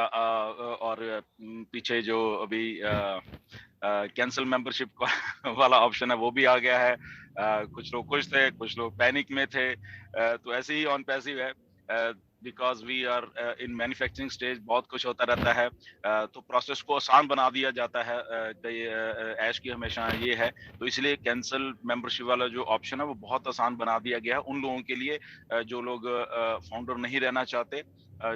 और पीछे जो अभी कैंसिल मेंबरशिप वाला ऑप्शन है वो भी आ गया है। कुछ लोग खुश थे, कुछ लोग पैनिक में थे। तो ऐसे ही ऑन पैसिव है, because we are in manufacturing stage, बहुत कुछ होता रहता है। तो प्रोसेस को आसान बना दिया जाता है। ऐश की हमेशा ये है, तो इसलिए कैंसिल मेंबरशिप वाला जो ऑप्शन है वो बहुत आसान बना दिया गया है उन लोगों के लिए जो लोग फाउंडर नहीं रहना चाहते,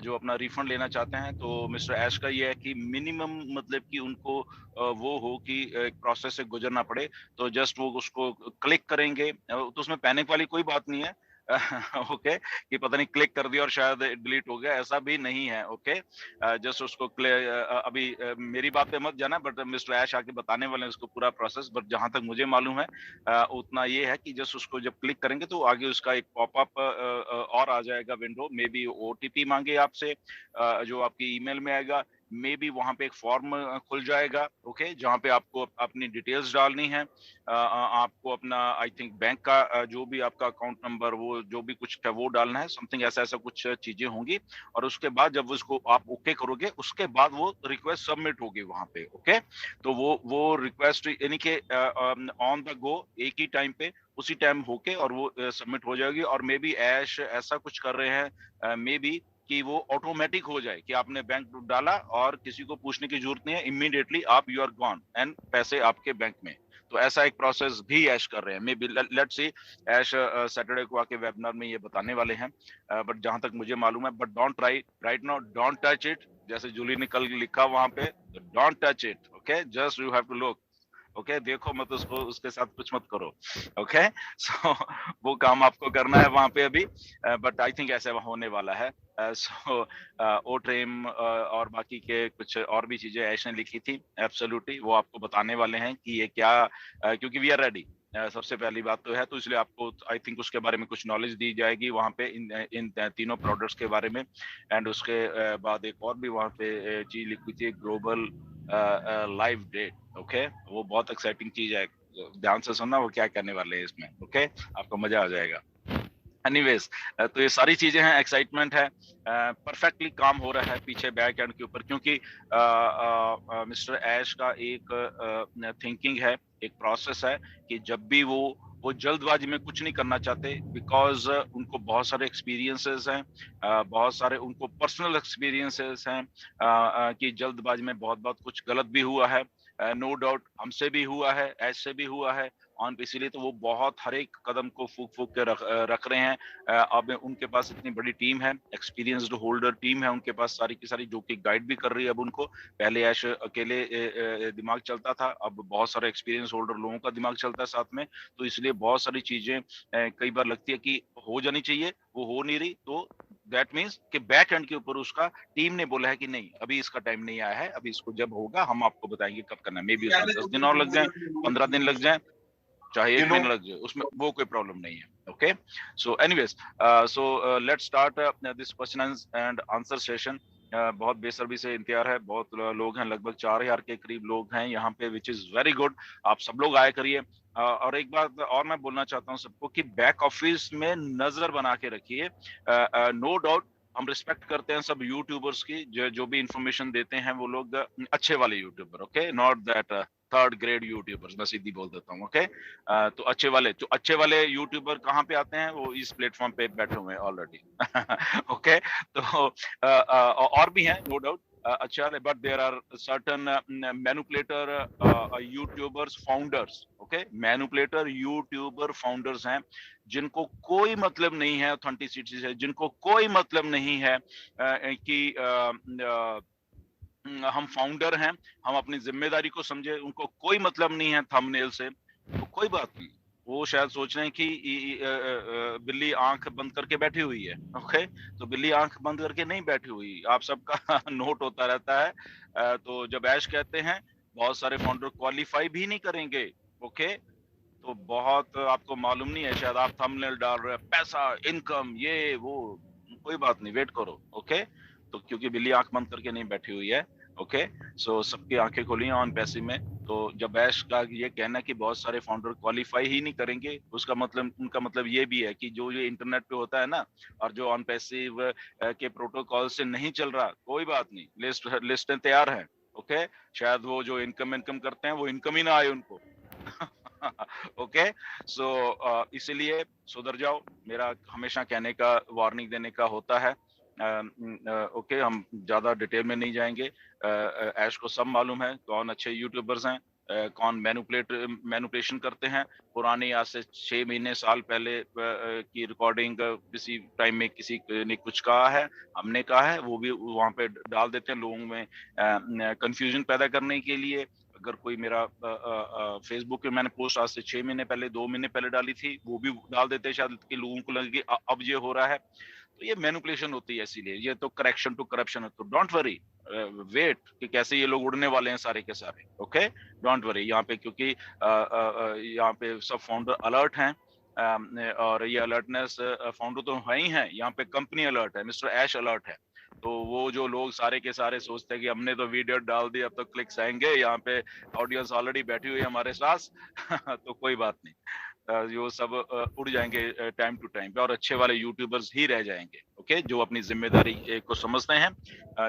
जो अपना रिफंड लेना चाहते हैं। तो मिस्टर ऐश का ये है कि मिनिमम मतलब कि उनको वो हो कि एक प्रोसेस से गुजरना पड़े, तो जस्ट वो उसको क्लिक करेंगे, तो उसमें पैनिक वाली कोई बात नहीं है। ओके, कि पता नहीं क्लिक कर दिया और शायद डिलीट हो गया, ऐसा भी नहीं है। ओके, जस्ट उसको अभी मेरी बात पे मत जाना, बट मिस्टर ऐश आके बताने वाले हैं उसको पूरा प्रोसेस। बट जहां तक मुझे मालूम है उतना ये है कि जस्ट उसको जब क्लिक करेंगे तो आगे उसका एक पॉपअप और आ जाएगा विंडो, मे बी ओटीपी मांगे आपसे, जो आपकी ईमेल में आएगा। मे बी वहां पे एक फॉर्म खुल जाएगा, ओके, जहां पे आपको अपनी डिटेल्स डालनी है। आपको अपना आई थिंक बैंक का जो भी आपका अकाउंट नंबर, वो जो भी कुछ है वो डालना है, समथिंग ऐसा ऐसा कुछ चीजें होंगी। और उसके बाद जब उसको आप ओके करोगे, उसके बाद वो रिक्वेस्ट सबमिट होगी वहां पे। ओके, तो वो रिक्वेस्ट यानी कि ऑन द गो एक ही टाइम पे उसी टाइम होके और वो सबमिट हो जाएगी। और मे बी ऐश ऐसा कुछ कर रहे हैं, मे बी कि वो ऑटोमेटिक हो जाए कि आपने बैंक डाला और किसी को पूछने की जरूरत नहीं है, इमीडिएटली आप यू आर गॉन एंड पैसे आपके बैंक में। तो ऐसा एक प्रोसेस भी ऐश कर रहे हैं। मे बी लेट्स सी, ऐश सैटरडे को आके वेबिनार में ये बताने वाले हैं। बट जहां तक मुझे मालूम है, but don't try right now, don't touch it. जैसे जूली ने कल लिखा वहां पे, don't touch it. Okay, just you have to look. Okay, देखो मत उसको, उसके साथ कुछ मत करो। ओके, सो वो काम आपको करना है वहां पे अभी। बट आई थिंक ऐसे होने वाला है। सो ओट्रेम और बाकी के कुछ और भी चीजें ऐश ने लिखी थी, एब्सोल्युटली वो आपको बताने वाले हैं कि ये क्या, क्योंकि वी आर रेडी। सबसे पहली बात तो है, तो इसलिए आपको आई थिंक उसके बारे में कुछ नॉलेज दी जाएगी वहां पे, इन तीनों प्रोडक्ट्स के बारे में। एंड उसके बाद एक और भी वहां पे चीज लिखी थी, ग्लोबल लाइव डेट। ओके, वो बहुत एक्साइटिंग चीज है, ध्यान से सुनना वो क्या करने वाले हैं इसमें। ओके, आपको मजा आ जाएगा। एनीवेज, तो ये सारी चीजें हैं, एक्साइटमेंट है, परफेक्टली काम हो रहा है पीछे बैक एंड के ऊपर, क्योंकि मिस्टर ऐश का एक थिंकिंग है, एक प्रोसेस है कि जब भी वो जल्दबाजी में कुछ नहीं करना चाहते, बिकॉज उनको बहुत सारे एक्सपीरियंसेस हैं, बहुत सारे उनको पर्सनल एक्सपीरियंसेस हैं, कि जल्दबाजी में बहुत बहुत कुछ गलत भी हुआ है। नो डाउट हमसे भी हुआ है, ऐसे भी हुआ है ऑन, इसीलिए तो वो बहुत हर एक कदम को फूक फूक के रख रहे हैं। अब उनके पास इतनी बड़ी टीम है, एक्सपीरियंस्ड होल्डर टीम है उनके पास सारी की सारी, जो कि गाइड भी कर रही है अब उनको। पहले ऐश अकेले दिमाग चलता था, अब बहुत सारे एक्सपीरियंस होल्डर लोगों का दिमाग चलता है साथ में। तो इसलिए बहुत सारी चीजें कई बार लगती है कि हो जानी चाहिए, वो हो नहीं रही। तो दैट मीन्स कि बैक एंड के ऊपर उसका टीम ने बोला है कि नहीं, अभी इसका टाइम नहीं आया है, अभी इसको जब होगा हम आपको बताएंगे कब करना है। मे बी उसमें 10 दिन और लग जाए, 15 दिन लग जाए, चाहे You एक know, महीना लग जाए, उसमें वो कोई प्रॉब्लम नहीं है। Okay, so anyways, so let's start this question and answer session. बहुत बेसब्री से इंतजार है, बहुत लोग हैं, लगभग 4000 के करीब लोग हैं यहाँ पे, विच इज वेरी गुड। आप सब लोग आए करिए। और एक बात और मैं बोलना चाहता हूँ सबको कि बैक ऑफिस में नजर बना के रखिए। नो डाउट हम रिस्पेक्ट करते हैं सब यूट्यूबर्स की, जो भी इंफॉर्मेशन देते हैं वो लोग अच्छे वाले YouTuber, okay, not that third grade YouTubers, मैं सीधी बोल देता हूँ। ओके, तो अच्छे वाले यूट्यूबर कहाँ पे आते हैं, वो इस प्लेटफॉर्म पे बैठे हुए हैं ऑलरेडी। ओके, तो और भी हैं नो डाउट अच्छे वाले, but there are certain manipulator youtubers founders. Okay, manipulator youtuber founders हैं जिनको कोई मतलब नहीं है ऑथेंटिसिटी से, जिनको कोई मतलब नहीं है कि हम फाउंडर हैं, हम अपनी जिम्मेदारी को समझे, उनको कोई मतलब नहीं है थंबनेल से। तो कोई बात नहीं, वो शायद सोच रहे हैं कि बिल्ली आंख बंद करके बैठी हुई है। ओके, तो बिल्ली आंख बंद करके नहीं बैठी हुई, आप सबका नोट होता रहता है। तो जब ऐश कहते हैं बहुत सारे फाउंडर क्वालिफाई भी नहीं करेंगे। ओके, तो बहुत आपको मालूम नहीं है, शायद आप थंबनेल डाल रहे हैं पैसा, इनकम, ये वो, कोई बात नहीं, वेट करो। ओके, तो क्योंकि बिल्ली आंख बंद करके नहीं बैठी हुई है, ओके, सो सबकी आंखें खुली हैं ऑन पैसिव में। तो जब ऐश का ये कहना है कि बहुत सारे फाउंडर क्वालिफाई ही नहीं करेंगे, उसका मतलब, उनका मतलब ये भी है कि जो ये इंटरनेट पे होता है ना, और जो ऑन पैसिव के प्रोटोकॉल से नहीं चल रहा, कोई बात नहीं, लिस्टें तैयार हैं। ओके, शायद वो जो इनकम करते हैं वो इनकम ही ना आए उनको। ओके, सो इसीलिए सुधर जाओ, मेरा हमेशा कहने का, वार्निंग देने का होता है। ओके, हम ज्यादा डिटेल में नहीं जाएंगे। ऐश को सब मालूम है कौन अच्छे यूट्यूबर्स हैं, कौन मैनुपुलेशन करते हैं। पुरानी, आज से 6 महीने साल पहले की रिकॉर्डिंग किसी टाइम में किसी ने कुछ कहा है, हमने कहा है, वो भी वहां पे डाल देते हैं लोगों में कंफ्यूजन पैदा करने के लिए। अगर कोई मेरा फेसबुक पे मैंने पोस्ट आज से 6 महीने पहले, 2 महीने पहले डाली थी, वो भी डाल देते हैं शायद कि लोगों को लगे कि अब ये हो रहा है। तो ये मैनिपुलेशन होती है, इसीलिए ये तो करेक्शन टू करप्शन है। तो डोंट वरी, वेट कि कैसे ये लोग उड़ने वाले हैं सारे के सारे। ओके, डोंट वरी यहाँ पे, क्योंकि यहाँ पे सब फाउंडर अलर्ट हैं। और ये अलर्टनेस फाउंडर तो है ही है, यहाँ पे कंपनी अलर्ट है, मिस्टर ऐश अलर्ट है। तो वो जो लोग सारे के सारे सोचते हैं कि हमने तो वीडियो डाल दी, अब तो क्लिक्स आएंगे, यहाँ पे ऑडियंस ऑलरेडी बैठी हुई है हमारे साथ। तो कोई बात नहीं, वो सब उड़ जाएंगे टाइम टू टाइम पे, और अच्छे वाले यूट्यूबर्स ही रह जाएंगे। ओके, जो अपनी जिम्मेदारी को समझते हैं,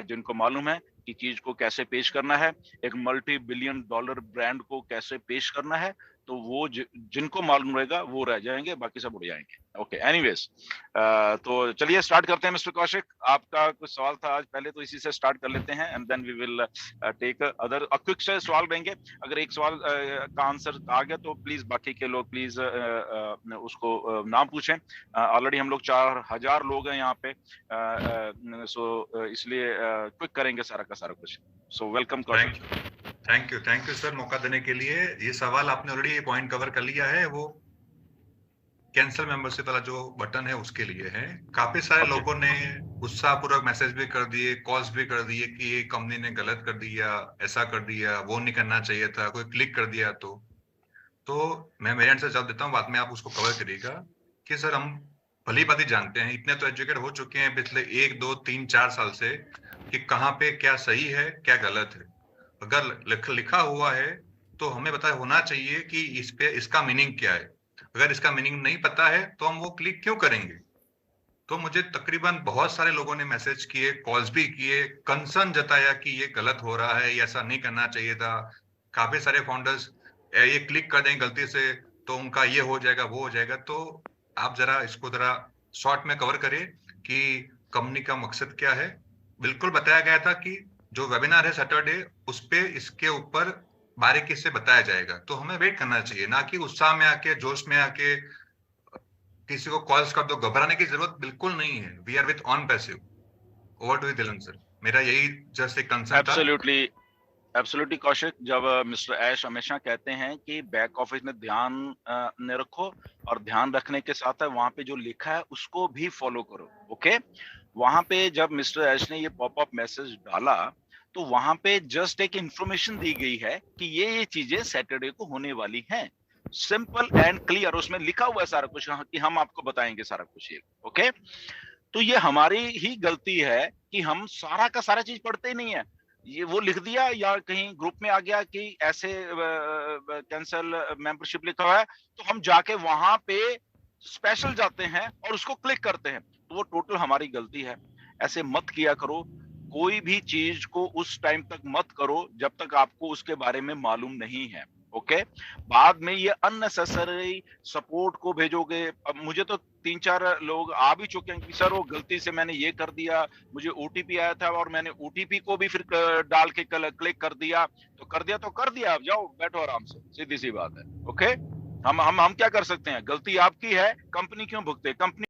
जिनको मालूम है कि चीज को कैसे पेश करना है, एक मल्टी बिलियन डॉलर ब्रांड को कैसे पेश करना है, तो वो जिनको मालूम रहेगा वो रह जाएंगे, बाकी सब उड़ जाएंगे। ओके, एनीवेज, तो चलिए स्टार्ट करते हैं। मिस्टर कौशिक, आपका कुछ सवाल था आज, पहले तो इसी से स्टार्ट कर लेते हैं, and then we will take other quick से सवाल रहेंगे। अगर एक सवाल का आंसर आ गया तो प्लीज बाकी के लोग प्लीज उसको ना पूछें। ऑलरेडी हम लोग 4000 लोग हैं यहाँ पे, सो इसलिए क्विक करेंगे सारा का सारा कुछ। So welcome Kaushik. Thank you sir, मौका देने के लिए। ये सवाल आपने ऑलरेडी पॉइंट कवर कर लिया है, वो कैंसिल मेंबरशिप वाला जो बटन है उसके लिए है। काफी सारे लोगों ने उत्साहपूर्वक मैसेज भी कर दिए, कॉल्स भी कर दिए कि ये कंपनी ने गलत कर दिया, ऐसा कर दिया, वो नहीं करना चाहिए था, कोई क्लिक कर दिया। तो मैं मेरे एंड से जवाब देता हूँ, बाद में आप उसको कवर करिएगा कि सर हम भली भांति जानते हैं, इतने तो एजुकेट हो चुके हैं पिछले 1, 2, 3, 4 साल से कि कहाँ पे क्या सही है क्या गलत है। अगर लिखा हुआ है तो हमें पता होना चाहिए कि इस पे इसका मीनिंग क्या है। अगर इसका मीनिंग नहीं पता है तो हम वो क्लिक क्यों करेंगे। तो मुझे तकरीबन बहुत सारे लोगों ने मैसेज किए, कॉल्स भी किए, कंसर्न जताया कि ये गलत हो रहा है, ऐसा नहीं करना चाहिए था। काफी सारे फाउंडर्स ये क्लिक कर देंगे गलती से तो उनका ये हो जाएगा वो हो जाएगा। तो आप जरा इसको जरा शॉर्ट में कवर करें कि कंपनी का मकसद क्या है। बिल्कुल बताया गया था कि जो वेबिनार है सैटरडे, उस पे इसके ऊपर बारीकी से बताया जाएगा। तो हमें वेट करना चाहिए, ना कि उत्साह में आके, जोश में आके किसी को कॉल्स कर दो। घबराने की जरूरत बिल्कुल नहीं है। We are with on passive. Over to दिलन सर, मेरा यही जस्ट एक कंसर्न था। एब्सोल्युटली कौशिक, जब मिस्टर ऐश हमेशा कहते हैं कि बैक ऑफिस में ध्यान न रखो, और ध्यान रखने के साथ है वहां पे जो लिखा है उसको भी फॉलो करो। ओके, वहां पे जब मिस्टर ऐश ने ये पॉपअप मैसेज डाला तो वहां पे जस्ट एक इंफॉर्मेशन दी गई है कि ये चीजें सैटरडे को होने वाली हैं, सिंपल एंड क्लियर। उसमें लिखा हुआ है सारा कुछ कि हम आपको बताएंगे सारा कुछ ये। ओके, तो ये हमारी ही गलती है कि हम सारा का सारा चीज पढ़ते ही नहीं है। ये वो लिख दिया या कहीं ग्रुप में आ गया कि ऐसे कैंसल मेंबरशिप लिखा हुआ है, तो हम जाके वहां पे स्पेशल जाते हैं और उसको क्लिक करते हैं। तो वो टोटल हमारी गलती है। ऐसे मत किया करो, कोई भी चीज को उस टाइम तक मत करो जब तक आपको उसके बारे में मालूम नहीं है। ओके, बाद में ये अननेसेसरी सपोर्ट को भेजोगे। अब मुझे तो 3-4 लोग आ भी चुके हैं कि सर वो गलती से मैंने ये कर दिया, मुझे ओटीपी आया था और मैंने ओटीपी को भी फिर डाल के क्लिक कर दिया। तो कर दिया, आप जाओ बैठो आराम से, सीधी सी बात है। ओके, हम क्या कर सकते हैं, गलती आपकी है, कंपनी क्यों भुगते, कंपनी